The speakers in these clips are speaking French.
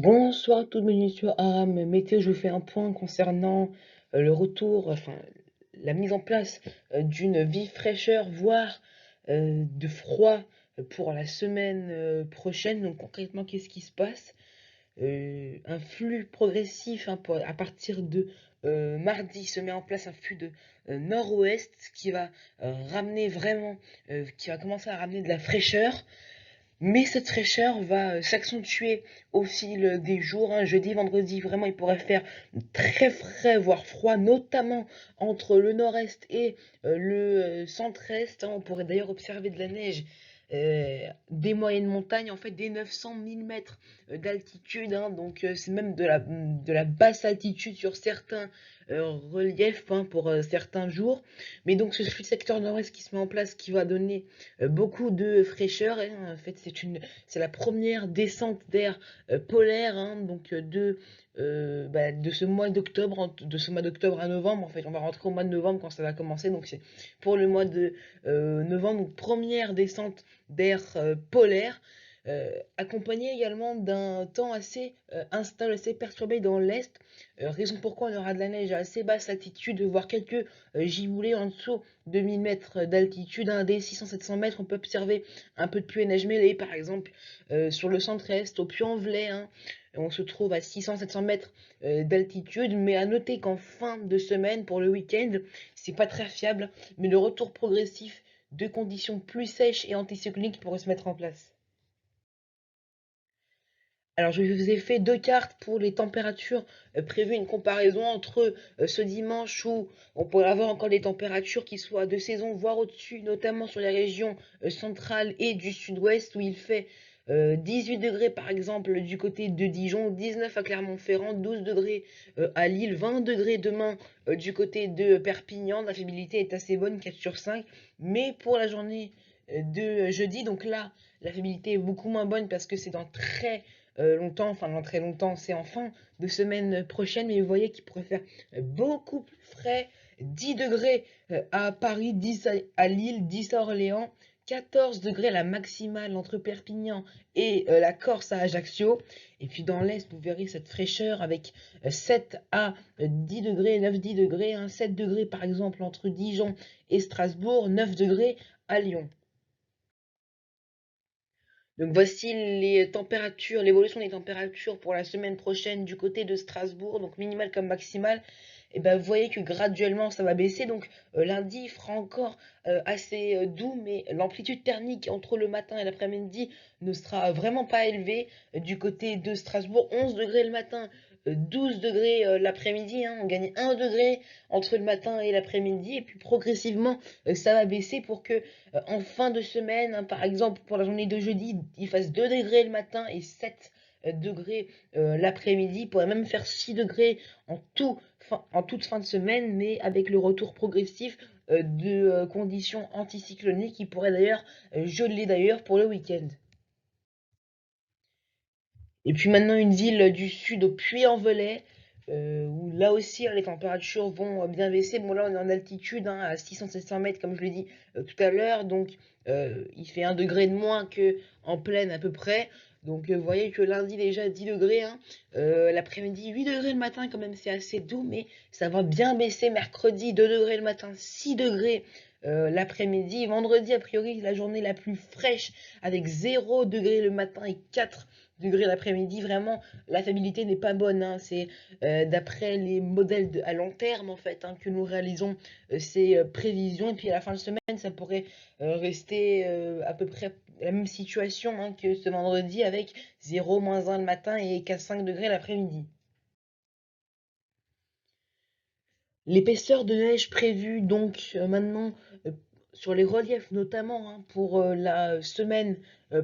Bonsoir à toutes mes sur Aram Météo, je vous fais un point concernant le retour, la mise en place d'une vive fraîcheur, voire de froid pour la semaine prochaine. Donc concrètement, qu'est-ce qui se passe? Un flux progressif hein, à partir de mardi se met en place un flux de nord-ouest qui va ramener vraiment, qui va commencer à ramener de la fraîcheur. Mais cette fraîcheur va s'accentuer au fil des jours, hein. Jeudi, vendredi, vraiment, il pourrait faire très frais, voire froid, notamment entre le nord-est et le centre-est, hein. On pourrait d'ailleurs observer de la neige des moyennes montagnes, en fait, des 900 millimètres d'altitude, hein. Donc, c'est même de la basse altitude sur certains reliefs hein, pour certains jours. Mais donc, ce secteur nord-est qui se met en place, qui va donner beaucoup de fraîcheur, hein. En fait, c'est la première descente d'air polaire hein, donc de ce mois d'octobre, de ce mois d'octobre à novembre. En fait, on va rentrer au mois de novembre quand ça va commencer. Donc, c'est pour le mois de novembre, donc première descente d'air polaire. Accompagné également d'un temps assez instable, assez perturbé dans l'est, raison pourquoi on aura de la neige à assez basse altitude, voire quelques giboulées en dessous de 1000 mètres d'altitude, hein, dès 600-700 mètres, on peut observer un peu de pluie et neige mêlée, par exemple sur le centre-est, au Puy-en-Velay, hein, on se trouve à 600-700 mètres d'altitude, mais à noter qu'en fin de semaine, pour le week-end, c'est pas très fiable, mais le retour progressif de conditions plus sèches et anticycloniques pourrait se mettre en place. Alors, je vous ai fait deux cartes pour les températures prévues, une comparaison entre ce dimanche où on pourrait avoir encore des températures qui soient de saison, voire au-dessus, notamment sur les régions centrales et du sud-ouest où il fait 18 degrés par exemple du côté de Dijon, 19 à Clermont-Ferrand, 12 degrés à Lille, 20 degrés demain du côté de Perpignan. La fiabilité est assez bonne, 4 sur 5. Mais pour la journée de jeudi, donc là, la fiabilité est beaucoup moins bonne parce que c'est dans très longtemps, enfin dans très longtemps, c'est en fin de semaine prochaine, mais vous voyez qu'il pourrait faire beaucoup plus frais, 10 degrés à Paris, 10 à Lille, 10 à Orléans, 14 degrés la maximale entre Perpignan et la Corse à Ajaccio. Et puis dans l'Est, vous verrez cette fraîcheur avec 7 à 10 degrés, 9-10 degrés, hein, 7 degrés par exemple entre Dijon et Strasbourg, 9 degrés à Lyon. Donc voici les températures, l'évolution des températures pour la semaine prochaine du côté de Strasbourg, donc minimal comme maximal. Et ben vous voyez que graduellement ça va baisser. Donc lundi il fera encore assez doux, mais l'amplitude thermique entre le matin et l'après-midi ne sera vraiment pas élevée. Du côté de Strasbourg, 11 degrés le matin, 12 degrés l'après-midi, hein. On gagne 1 degré entre le matin et l'après-midi, et puis progressivement ça va baisser pour que en fin de semaine, hein, par exemple pour la journée de jeudi, il fasse 2 degrés le matin et 7 degrés l'après-midi. Il pourrait même faire 6 degrés en toute fin de semaine, mais avec le retour progressif de conditions anticycloniques qui pourraient d'ailleurs geler d'ailleurs pour le week-end. Et puis maintenant une ville du sud au Puy-en-Velay, où là aussi hein, les températures vont bien baisser. Bon là on est en altitude hein, à 600-700 mètres comme je l'ai dit tout à l'heure, donc il fait 1 degré de moins que en plaine à peu près. Donc vous voyez que lundi déjà 10 degrés, hein, l'après-midi 8 degrés le matin quand même c'est assez doux, mais ça va bien baisser mercredi 2 degrés le matin, 6 degrés l'après-midi. Vendredi a priori la journée la plus fraîche avec 0 degré le matin et 4 degrés l'après-midi. Vraiment, la fiabilité n'est pas bonne, hein. C'est d'après les modèles à long terme en fait hein, que nous réalisons ces prévisions. Et puis à la fin de semaine, ça pourrait rester à peu près la même situation hein, que ce vendredi avec 0, -1 le matin et 4-5 degrés l'après-midi. L'épaisseur de neige prévue donc maintenant euh, sur les reliefs notamment hein, pour la semaine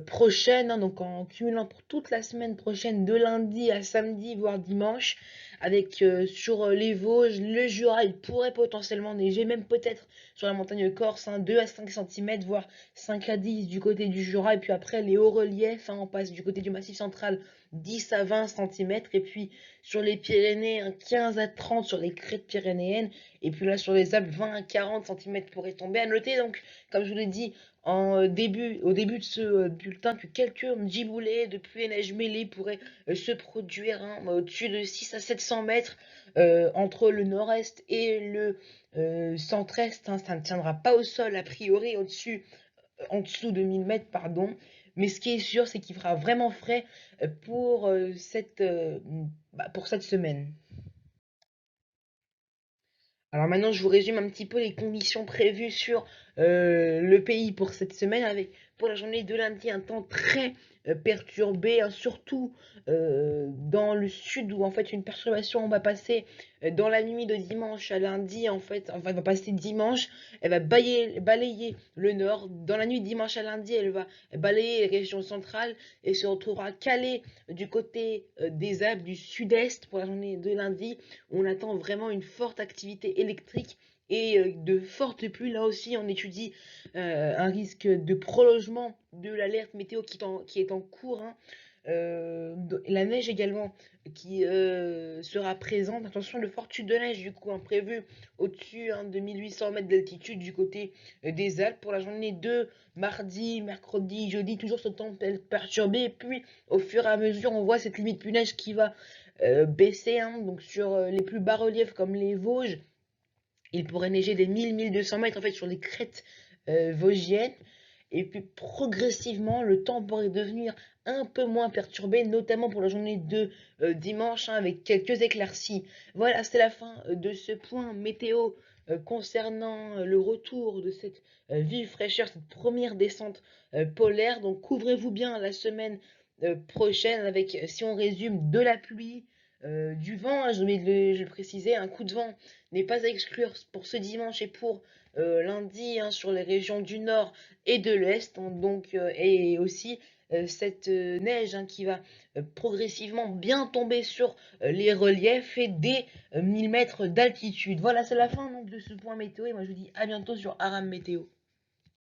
prochaine, hein, donc en cumulant pour toute la semaine prochaine de lundi à samedi voire dimanche, avec sur les Vosges, le Jura, il pourrait potentiellement neiger, même peut-être sur la montagne corse, hein, 2 à 5 cm, voire 5 à 10 du côté du Jura, et puis après les hauts reliefs, hein, on passe du côté du Massif central 10 à 20 cm, et puis sur les Pyrénées, 15 à 30 sur les crêtes pyrénéennes. Et puis là, sur les Alpes, 20 à 40 cm pourraient tomber. À noter, donc, comme je vous l'ai dit, au début de ce bulletin que quelques giboulées de pluie et neige mêlées pourraient se produire hein, au-dessus de 6 à 700 mètres entre le nord-est et le centre-est. Hein, ça ne tiendra pas au sol a priori en dessous de 1000 mètres, pardon. Mais ce qui est sûr, c'est qu'il fera vraiment frais pour cette semaine. Alors maintenant, je vous résume un petit peu les conditions prévues sur le pays pour cette semaine, avec pour la journée de lundi un temps très perturbé, hein, surtout dans le sud où en fait une perturbation va passer dans la nuit de dimanche à lundi, en fait, enfin elle va passer dimanche, elle va balayer le nord, dans la nuit de dimanche à lundi, elle va balayer les régions centrales et se retrouvera calée du côté des Alpes du sud-est pour la journée de lundi. On attend vraiment une forte activité électrique et de fortes pluies. Là aussi, on étudie un risque de prolongement de l'alerte météo qui est en cours. Hein. La neige également qui sera présente. Attention, de fortes chutes de neige du coup prévues au-dessus hein, de 1800 mètres d'altitude du côté des Alpes pour la journée de mardi, mercredi, jeudi, toujours ce temps perturbé. Et puis au fur et à mesure, on voit cette limite plus neige qui va baisser. Hein, donc sur les plus bas reliefs comme les Vosges, il pourrait neiger des 1000-1200 mètres en fait sur les crêtes vosgiennes. Et puis progressivement, le temps pourrait devenir un peu moins perturbé, notamment pour la journée de dimanche, hein, avec quelques éclaircies. Voilà, c'est la fin de ce point météo concernant le retour de cette vive fraîcheur, cette première descente polaire. Donc couvrez-vous bien la semaine prochaine avec, si on résume, de la pluie, du vent, hein, je vais le préciser, un coup de vent n'est pas à exclure pour ce dimanche et pour lundi hein, sur les régions du nord et de l'est. Hein, donc, et aussi cette neige hein, qui va progressivement bien tomber sur les reliefs et des 1000 mètres d'altitude. Voilà, c'est la fin donc, de ce point météo et moi je vous dis à bientôt sur Aram Météo.